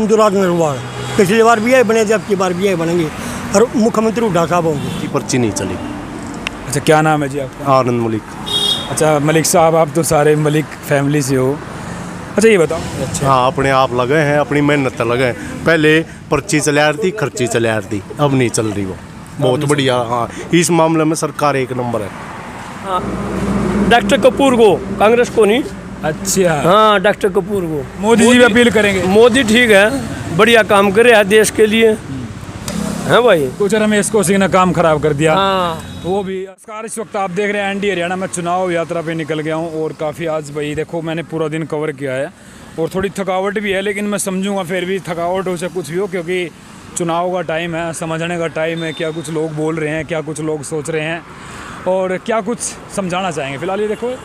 इंदुराज नरवाल पिछली बार भी यही बने थे, अब की बार भी यही बनेंगे और मुख्यमंत्री हुड्डा साहब होंगे। की पर्ची नहीं चली। अच्छा, क्या नाम है जी आपका? आनंद मलिक। अच्छा मलिक साहब, आप तो सारे मलिक फैमिली से हो। अच्छा ये बताओ। अच्छा हाँ, अपने आप लगे हैं, अपनी मेहनत लगे हैं। पहले पर्ची चला रही थी, खर्ची चला रही थी, अब नहीं चल रही वो। बहुत बढ़िया। हाँ, इस मामले में सरकार एक नंबर है। डॉक्टर कपूर को, कांग्रेस को नहीं। अच्छा, हाँ, डॉक्टर कपूर को। मोदी जी भी अपील करेंगे। मोदी ठीक है, बढ़िया काम कर रहे हैं देश के लिए, है भाई। कुछ रमेश कौशिक ने काम खराब कर दिया। हाँ, वो भी। नमस्कार, इस वक्त आप देख रहे हैं एनडी हरियाणा में चुनाव यात्रा पे निकल गया हूँ और काफ़ी आज भाई देखो मैंने पूरा दिन कवर किया है और थोड़ी थकावट भी है, लेकिन मैं समझूंगा फिर भी थकावट हो चाहे कुछ भी हो, क्योंकि चुनाव का टाइम है, समझने का टाइम है, क्या कुछ लोग बोल रहे हैं, क्या कुछ लोग सोच रहे हैं और क्या कुछ समझाना चाहेंगे। फिलहाल ये देखो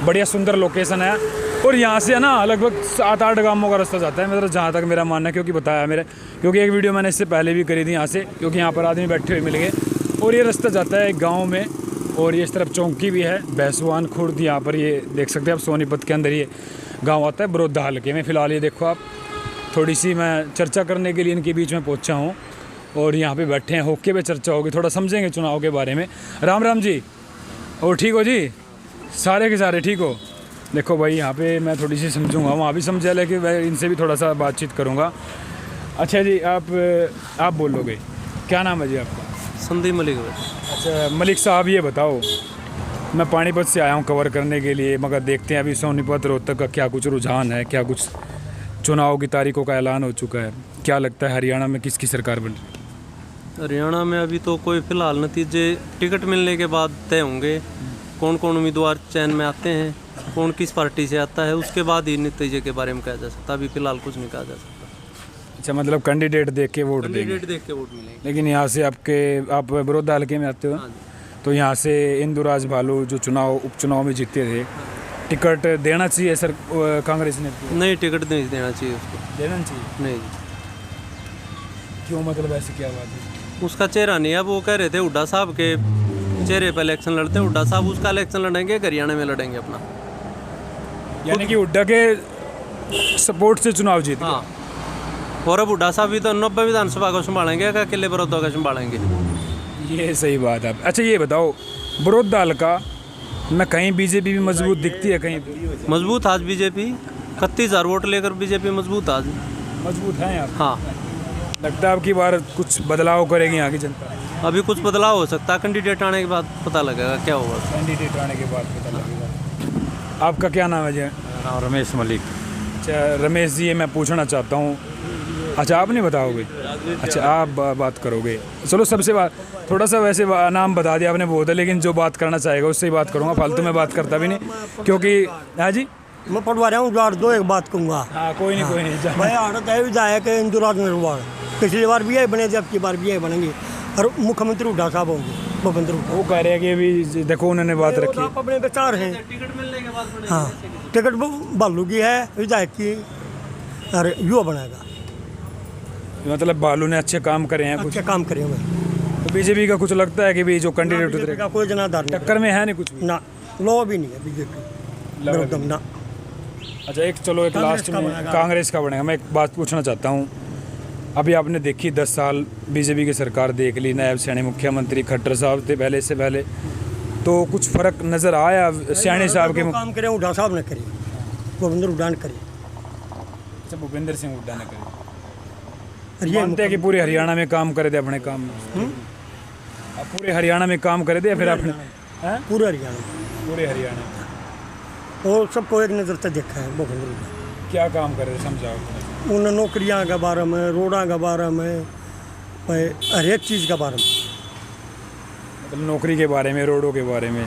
बढ़िया सुंदर लोकेशन है और यहाँ से है ना लगभग 7-8 गांवों का रास्ता जाता है, मतलब जहाँ तक मेरा मानना है, क्योंकि बताया मेरे, क्योंकि एक वीडियो मैंने इससे पहले भी करी थी यहाँ से, क्योंकि यहाँ पर आदमी बैठे हुए मिल गए और ये रास्ता जाता है एक गाँव में और ये इस तरफ चौंकी भी है, भैंसवान खुर्द, यहाँ पर ये देख सकते हैं आप, सोनीपत के अंदर ये गाँव आता है बरोदा हल्के में। फ़िलहाल ये देखो आप, थोड़ी सी मैं चर्चा करने के लिए इनके बीच में पहुँचा हूँ और यहाँ पे बैठे हैं, होके पे चर्चा होगी, थोड़ा समझेंगे चुनाव के बारे में। राम राम जी, और ठीक हो जी? सारे के सारे ठीक हो? देखो भाई यहाँ पे मैं थोड़ी सी समझूंगा, वहाँ भी समझा, लेकिन मैं इनसे भी थोड़ा सा बातचीत करूँगा। अच्छा जी, आप बोलोगे, क्या नाम है जी आपका? संदीप मलिक। अच्छा मलिक साहब, ये बताओ, मैं पानीपत से आया हूँ कवर करने के लिए, मगर देखते हैं अभी सोनीपत रोहतक का क्या कुछ रुझान है, क्या कुछ चुनाव की तारीखों का ऐलान हो चुका है। क्या लगता है हरियाणा में किसकी सरकार बन रही है? हरियाणा में अभी तो कोई फिलहाल नतीजे टिकट मिलने के बाद तय होंगे, कौन कौन उम्मीदवार चयन में आते हैं, कौन किस पार्टी से आता है, उसके बाद ही नतीजे के बारे में कहा जा सकता। अभी फिलहाल कुछ नहीं कहा जा सकता। अच्छा, मतलब कैंडिडेट देख के वोट देंगे। कैंडिडेट देख के वोट मिलेंगे। लेकिन यहाँ से आप बड़ौदा हल्के में आते हो, तो यहाँ से इंदुराज भालू जो उपचुनाव में जीते थे, टिकट देना चाहिए सर कांग्रेस ने? नहीं, टिकट नहीं देना चाहिए उसको। देना चाहिए? नहीं। क्यों, मतलब ऐसे क्या बात है? उसका चेहरा नहीं है। अब वो कह रहे थे हुड्डा साहब के चेहरे पर इलेक्शन लड़ते हैं, हुड्डा साहब उसका इलेक्शन लड़ेंगे, हरियाणा में लड़ेंगे अपना। यानी कि हुड्डा के सपोर्ट से चुनाव जीत गए। हाँ, और अब हुड्डा साहब भी तो 90 विधानसभा को संभालेंगे, क्या किले बड़ौदा का संभालेंगे? ये सही बात है। अच्छा ये बताओ, बड़ौदा हल्का में कहीं बीजेपी भी मजबूत दिखती है? कहीं मजबूत आज बीजेपी 31,000 वोट लेकर बीजेपी मजबूत आज मजबूत है यहाँ? हाँ। लगता है अब की बार कुछ बदलाव करेगी यहाँ की जनता? अभी कुछ बदलाव हो सकता है, कैंडिडेट आने के बाद पता लगेगा क्या होगा। कैंडिडेट आने के बाद पता लगेगा। आपका क्या नाम है जी? नाम रमेश मलिक। अच्छा रमेश जी, मैं पूछना चाहता हूँ, अच्छा आप नहीं बताओगे? अच्छा आप बात करोगे, चलो सबसे बात, थोड़ा सा वैसे नाम बता दिया आपने बहुत है, लेकिन जो बात करना चाहेगा उससे ही बात करूँगा, फालतू में बात करता भी नहीं, क्योंकि हाँ जी मैं पढ़वा रहा हूँ, जोड़ दो एक बात कहूँगा। हाँ कोई नहीं, कोई नहीं। भाई आड़त है विधायक इंदुराज नरवाल, पिछली बार भी यही बने थे, अब की बार भी यही बनेंगे और मुख्यमंत्री हुड्डा साहब होंगे, भूपेंद्र हुड्डा। वो कह रहे हैं कि अभी देखो उन्होंने बात रखी। आप अपने विचार हैं। टिकट मिलने के बाद हाँ, टिकट बालू की है, विधायक की और युवा बनेगा। मतलब बालू ने अच्छे काम करे हैं, कुछ अच्छे काम करें भाई। तो बीजेपी का कुछ लगता है कि भी जो कैंडिडेट बीजेपी उतरेगा का कोई जनाधार नहीं, टक्कर में है नहीं कुछ भी? ना लो भी नहीं है बीजेपी एकदम ना। अच्छा एक चलो एक लास्ट में कांग्रेस का बनेगा। मैं एक बात पूछना चाहता हूँ, अभी आपने देखी 10 साल बीजेपी की सरकार देख ली, नायब सैनी मुख्यमंत्री खट्टर साहब थे पहले से पहले, तो कुछ फर्क नजर आया सैनी साहब के? काम करे हुड्डा साहब ने करी, भूपेंद्र हुड्डा ने करी। अच्छा भूपेंद्र सिंह हुड्डा ने करी। मानते हैं कि पूरे हरियाणा में काम करे थे अपने काम में? अब पूरे हरियाणा में काम करे थे या फिर अपने? पूरे हरियाणा, पूरे हरियाणा और सबको एक नज़र से देखा है भूपेंद्र हुड्डा। क्या काम करे थे समझाओ? उन नौकरियाँ के बारे में, रोडा के बारे में, हर एक चीज़ के बारे में, मतलब नौकरी के बारे में, रोडों के बारे में,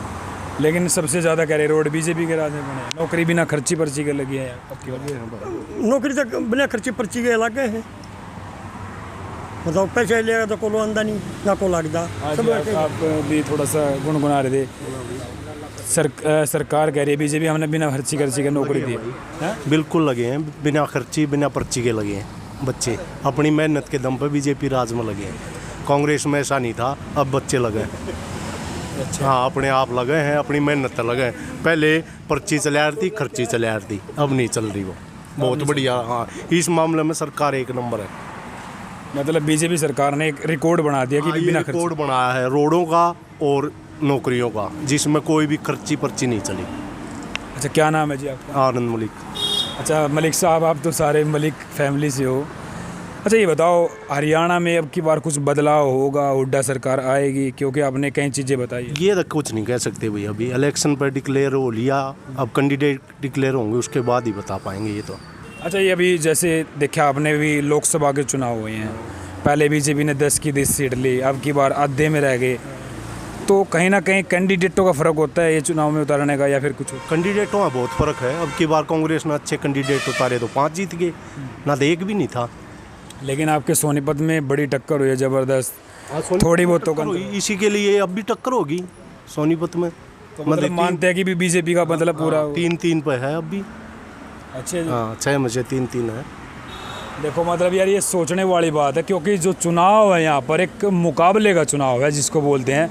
लेकिन सबसे ज़्यादा कह रहे रोड बीजेपी के राज में बने, नौकरी बिना खर्ची पर्ची के लगी है यार। नौकरी तक बिना खर्ची पर्ची के इलाके हैं, मतलब पैसे लेगा तो को आंदा नहीं ना को लगता। आप भी थोड़ा सा गुनगुना रहे थे, सरकार कह रही है बीजेपी हमने बिना खर्ची के नौकरी दी है। बिल्कुल लगे हैं, बिना खर्ची बिना पर्ची के लगे हैं बच्चे, अपनी मेहनत के दम पर बीजेपी राज में लगे हैं। कांग्रेस में ऐसा नहीं था, अब बच्चे लगे हैं। अच्छा। हाँ, अपने आप लगे हैं, अपनी मेहनत लगे हैं। पहले पर्ची चला रही थी, खर्ची चला रही थी, अब नहीं चल रही वो। बहुत बढ़िया। हाँ, इस मामले में सरकार एक नंबर है। मतलब बीजेपी सरकार ने एक रिकॉर्ड बना दिया कि हाँ, ये बिना रिकॉर्ड खर्च। बनाया है रोडों का और नौकरियों का, जिसमें कोई भी खर्ची पर्ची नहीं चली। अच्छा, क्या नाम है जी आपका? आनंद मलिक। अच्छा मलिक साहब, आप तो सारे मलिक फैमिली से हो। अच्छा ये बताओ, हरियाणा में अब की बार कुछ बदलाव होगा, हुड्डा सरकार आएगी? क्योंकि आपने कई चीज़ें बताई है। ये तो कुछ नहीं कह सकते भाई, अभी इलेक्शन पर डिक्लेयर हो लिया, अब कैंडिडेट डिक्लेयर होंगे उसके बाद ही बता पाएंगे ये तो। अच्छा, ये अभी जैसे देखा आपने भी लोकसभा के चुनाव हुए हैं, पहले बीजेपी ने 10 की 10 सीट ली, अब की बार आधे में रह गए, तो कहीं ना कहीं कैंडिडेटों का फ़र्क होता है ये चुनाव में उतारने का, या फिर कुछ? कैंडिडेटों में बहुत फ़र्क है। अब की बार कांग्रेस ने अच्छे कैंडिडेट उतारे तो 5 जीत गए, ना तो एक भी नहीं था। लेकिन आपके सोनीपत में बड़ी टक्कर हुई है ज़बरदस्त, थोड़ी बहुत तो टक्कर हुई, इसी के लिए अब भी टक्कर होगी सोनीपत में। तो मतलब मानते हैं कि भी बीजेपी का मतलब पूरा 3-3 पे है अब भी। अच्छे जी। हाँ, 6 में से 3-3 है। देखो मतलब यार ये सोचने वाली बात है, क्योंकि जो चुनाव है यहाँ पर एक मुकाबले का चुनाव है जिसको बोलते हैं।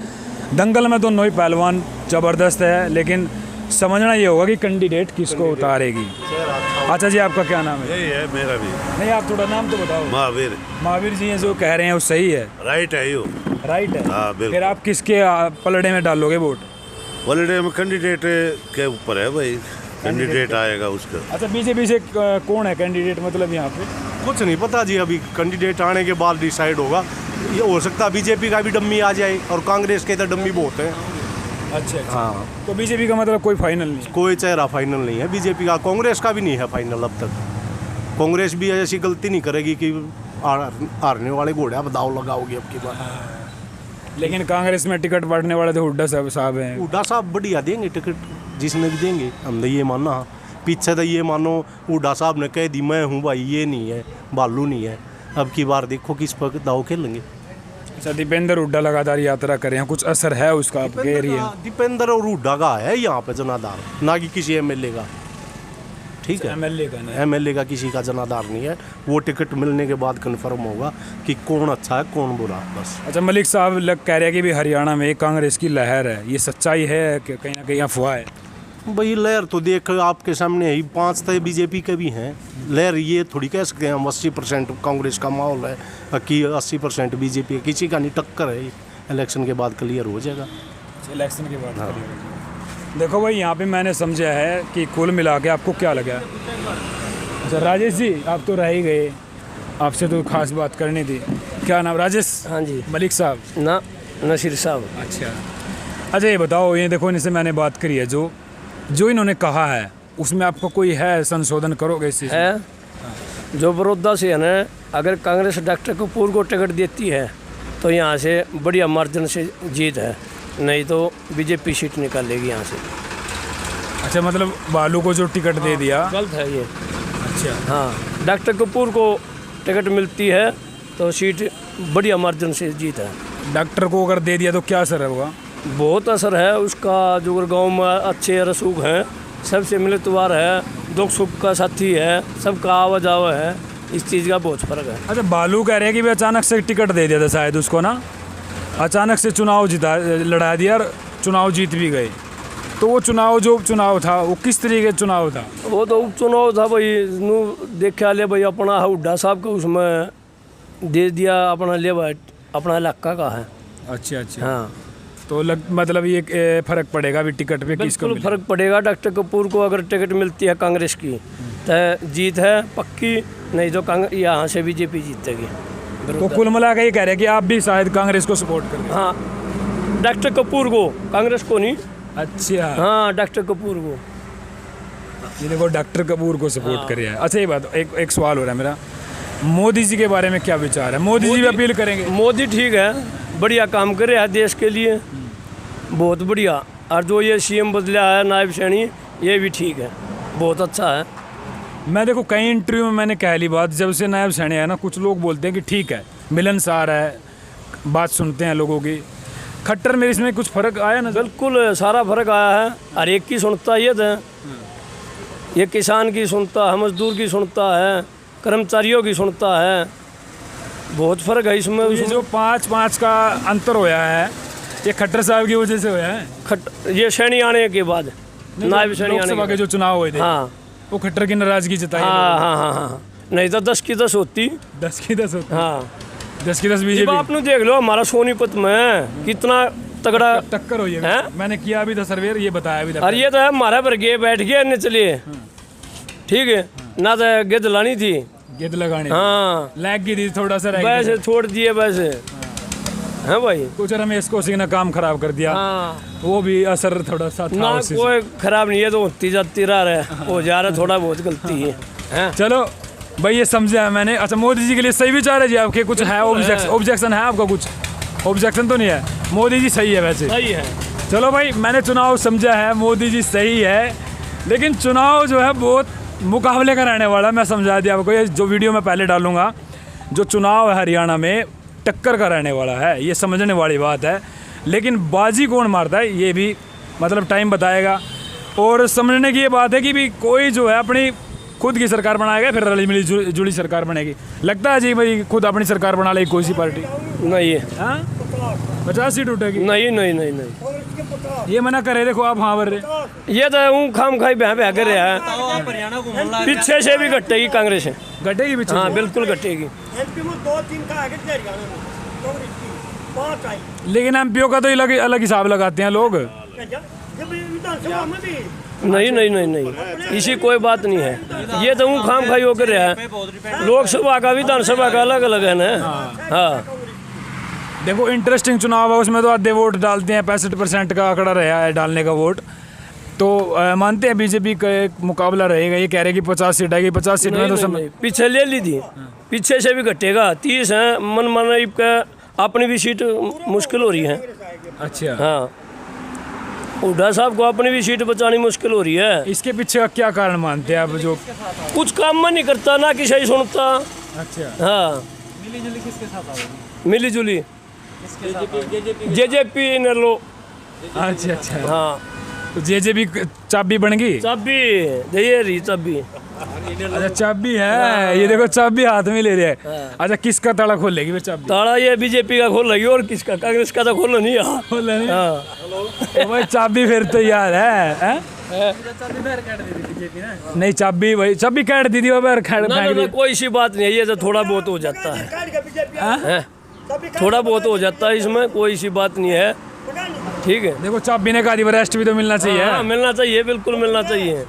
दंगल में दोनों ही पहलवान ज़बरदस्त है, लेकिन समझना ये होगा कि कैंडिडेट किसको उतारेगी। अच्छा जी, आपका क्या नाम है? यही है मेरा भी। नहीं, आप थोड़ा नाम तो बताओ। महावीर। महावीर जी हैं जो कह रहे हैं वो सही है? राइट है यो। राइट है। हाँ, बिल्कुल। फिर आप किसके पलड़े में डालोगे वोट? पलड़े में कैंडिडेट के ऊपर है भाई, कैंडिडेट आएगा उसका। अच्छा, बीजेपी से कौन है कैंडिडेट मतलब यहाँ पे? कुछ नहीं पता जी, अभी कैंडिडेट आने के बाद डिसाइड होगा। ये हो सकता है बीजेपी का भी डम्मी आ जाए, और कांग्रेस के तो डम्मी बहुत है। अच्छा अच्छा। हाँ, तो बीजेपी का मतलब कोई फाइनल नहीं? कोई चेहरा फाइनल नहीं है बीजेपी का, कांग्रेस का भी नहीं है फाइनल अब तक। कांग्रेस भी ऐसी गलती नहीं करेगी कि हारने वाले घोड़े पर दाव लगाओगी अब की बार। लेकिन कांग्रेस में टिकट बांटने वाले तो हुड्डा साहब हैं। हुड्डा साहब बढ़िया देंगे टिकट, जिसने भी देंगे हम तो ये मानना। पीछे तो ये मानो हुड्डा साहब ने कह दी मैं हूँ भाई, ये नहीं है, बालू नहीं है। अब की बार देखो किस पर दाव खेलेंगे। अच्छा, दीपेंद्र हुड्डा लगातार यात्रा कर रहे हैं, कुछ असर है उसका आपके एरिया? दीपेंद्र और हुड्डा का है यहाँ पे जनाधार, ना कि किसी एमएलए का। ठीक है, एमएलए का नहीं? एमएलए का किसी का जनाधार नहीं है। वो टिकट मिलने के बाद कंफर्म होगा कि कौन अच्छा है कौन बुरा, बस। अच्छा, मलिक साहब कह रहे हैं कि भी हरियाणा में कांग्रेस की लहर है, ये सच्चाई है कि कहीं ना कहीं अफवाह है? भाई लहर तो देख आपके सामने ही, 5 तो बीजेपी के भी हैं। लहर ये थोड़ी कह सकते हैं हम 80% कांग्रेस का माहौल है कि 80% बीजेपी, किसी का नहीं, टक्कर है। इलेक्शन के बाद क्लियर हो जाएगा। इलेक्शन के बाद? हाँ। देखो भाई, यहाँ पे मैंने समझा है कि कुल मिला के आपको क्या लगा? अच्छा राजेश जी, आप तो रह ही गए, आपसे तो खास बात करनी थी। क्या नाम? राजेश? हाँ जी। मलिक साहब? ना, नसीर साहब। अच्छा ये बताओ, ये देखो इनसे मैंने बात करी है, जो इन्होंने कहा है उसमें आपको कोई है संशोधन करोगे इस चीज़ में? है जो बड़ौदा से है ना, अगर कांग्रेस डॉक्टर कपूर को टिकट देती है तो यहाँ से बढ़िया मार्जिन से जीत है, नहीं तो बीजेपी सीट निकालेगी यहाँ से। अच्छा, मतलब बालू को जो टिकट दे दिया गलत है ये। अच्छा हाँ, डॉक्टर कपूर को टिकट मिलती है तो सीट बढ़िया मार्जिन से जीत है। डॉक्टर को अगर दे दिया तो क्या असर होगा? बहुत असर है उसका। जो गांव में अच्छे रसूख हैं, सबसे मिलतवार है, दुख सुख का साथी है, सबका आवा जावा है, इस चीज़ का बहुत फर्क है। अच्छा, बालू कह रहे हैं कि भी अचानक से टिकट दे दिया था शायद उसको ना, अचानक से चुनाव लड़ा दिया और चुनाव जीत भी गए। तो वो चुनाव था वो किस तरीके का चुनाव था? वो तो उपचुनाव था भाई, देखा ले भाई, अपना हुड्डा साहब को उसमें दे दिया, अपना ले भाई, अपना इलाका का है। अच्छा अच्छा। हाँ, तो मतलब ये फर्क पड़ेगा भी टिकट पे किसको बिल्कुल फर्क पड़ेगा। डॉक्टर कपूर को अगर टिकट मिलती है कांग्रेस की तो जीत है पक्की, नहीं तो यहाँ से बीजेपी जीतेगी। तो कुल मिला के ये कह रहे हैं कि आप भी शायद कांग्रेस को सपोर्ट करें? हाँ, डॉक्टर कपूर को, कांग्रेस को नहीं। अच्छा हाँ, डॉक्टर कपूर को। ये देखो, डॉक्टर कपूर को सपोर्ट कर रहा है। अच्छा ये बात, एक सवाल हो रहा है मेरा, मोदी जी के बारे में क्या विचार है? मोदी जी भी अपील करेंगे? मोदी ठीक है, बढ़िया काम कर रहा है देश के लिए, बहुत बढ़िया। और जो ये सीएम बदला है नायब सैनी, ये भी ठीक है, बहुत अच्छा है। मैं देखो कई इंटरव्यू में मैंने कह ली बात, जब से नायब सैनी है ना, कुछ लोग बोलते हैं कि ठीक है, मिलनसार है, बात सुनते हैं लोगों की। खट्टर में इसमें कुछ फ़र्क आया ना? बिल्कुल सारा फर्क आया है। हर एक की सुनता ये था, ये किसान की सुनता है, मजदूर की सुनता है, कर्मचारियों की सुनता है, बहुत फ़र्क है इसमें। ये जो 5-5 का अंतर होया है, ये खट्टर साहब की वजह से होया है? ये सैनी आने के बाद, नायब सैनी आने लोकसभा के के जो चुनाव हुए थे। हाँ, वो खट्टर की नाराजगी जताई है हाँ हाँ हाँ हाँ, नहीं तो 10 की 10 होती। लोगों ने। 10 की 10 होती। हाँ 10 की 10 अब बीजेपी आपने देख लो हमारा सोनीपत में कितना तगड़ा। टक्कर हुई है। हैं? मैंने किया अभी था सर्वे, ये बताया अभी और ये तो है हमारा पर गए बैठ गया ने चलिए, ठीक है ना, तो गिद्ध लानी थी। गेंद लगाने हाँ लैग की थी, थोड़ा सा रह गया वैसे छोड़ दिए वैसे, हैं भाई। कुछ रमेश कौशिक ने काम खराब कर दिया, हाँ वो भी असर थोड़ा सा था ना उसी से। कोई खराब नहीं है, तो होती जाती रह रहा है, हो जा रहा है, थोड़ा बहुत गलती है, हैं? चलो भाई ये समझा मैंने। अच्छा मोदी जी के लिए सही विचार है जी आपके? कुछ है ऑब्जेक्शन है आपका? कुछ ऑब्जेक्शन तो नहीं है? मोदी जी सही है वैसे? सही है। चलो भाई मैंने चुनाव समझा है, मोदी जी सही है, लेकिन चुनाव जो है बहुत मुकाबले का रहने वाला है। मैं समझा दिया आपको, ये जो वीडियो मैं पहले डालूंगा, जो चुनाव है हरियाणा में टक्कर का रहने वाला है, ये समझने वाली बात है। लेकिन बाजी कौन मारता है ये भी मतलब टाइम बताएगा। और समझने की ये बात है कि भी कोई जो है अपनी खुद की सरकार बनाएगा, फिर रली मिली जुड़ी सरकार बनेगी। लगता है जी भाई खुद अपनी सरकार बना लेगी कोई सी पार्टी? नहीं है, हाँ 50 सीट उठेगी? नहीं नहीं नहीं नहीं, ये मना करे, देखो आप हाँ भर रहे। ये तो हूँ खाम खाई बह बह कर रहा है, पीछे से भी घटेगी कांग्रेस है। घटेगी पीछे हाँ से? बिल्कुल घटेगी। एमपी में 2-3 का है कितने हरियाणा में कांग्रेस की 5 आई। लेकिन एमपीओ का तो अलग अलग हिसाब लगाते हैं लोग। जब विधानसभा में भी नहीं नहीं नहीं नहीं, इसी कोई बात नहीं है। ये तो हूँ खाम खाई होकर रहा है, लोकसभा का विधानसभा का अलग अलग है ना। हाँ देखो इंटरेस्टिंग चुनाव है, उसमें तो आधे वोट डालते हैं, 65% का आंकड़ा रहा है डालने का वोट। तो मानते हैं बीजेपी का एक मुकाबला रहेगा। ये कह रहे हैं कि 50 सीट आएगी, 50 सीट में तो समझ पीछे ले ली थी, पीछे से भी घटेगा। 30 है, मन मन का अपनी भी सीट मुश्किल हो रही है। अच्छा हाँ हुड्डा साहब को अपनी भी सीट बचानी मुश्किल हो रही है। इसके पीछे का क्या कारण मानते हैं आप? जो कुछ काम में नहीं करता ना, कि सही सुनता। अच्छा हाँ मिली जुली जेजेपी ने लो। अच्छा अच्छा, हाँ तो जेजेबी चाबी बन गई। चाबी दे रही चाबी। अच्छा चाबी है, ये देखो चाबी हाथ में ले रहे हैं। अच्छा किसका ताला खोलेगी फिर चाबी? ताला ये बीजेपी का खोल रही है, और किसका? कांग्रेस का तो खोल नहीं है। खोले नहीं? हाँ तो भाई चाबी फिर तो यार है? नहीं चाबी भाई चाबी काट दी थी वो बाहर ना, ना, ना, कोई सी बात नहीं है, ये तो थोड़ा बहुत हो जाता है, हैं? थोड़ा बहुत हो जाता है, इसमें कोई सी बात नहीं है, ठीक है। देखो चाबी ने कहा थी रेस्ट भी तो मिलना चाहिए। हाँ मिलना चाहिए, बिल्कुल मिलना चाहिए।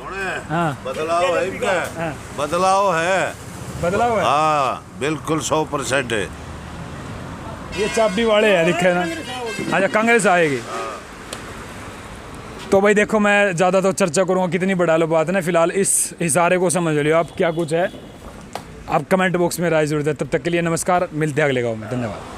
हाँ बदलाव है इनका, बदलाव है। बदलाव है। हाँ बिल्कुल 100% है। ये चाबी वाले है दिखे ना। अच्छा कांग्रेस आएगी। तो भाई देखो मैं ज़्यादा तो चर्चा करूँगा कितनी बढ़ा लो बात ना, फिलहाल इस इशारे को समझ लियो आप क्या कुछ है। आप कमेंट बॉक्स में राय जरूर दें। तब तक के लिए नमस्कार, मिलते हैं अगले गाँव में। धन्यवाद।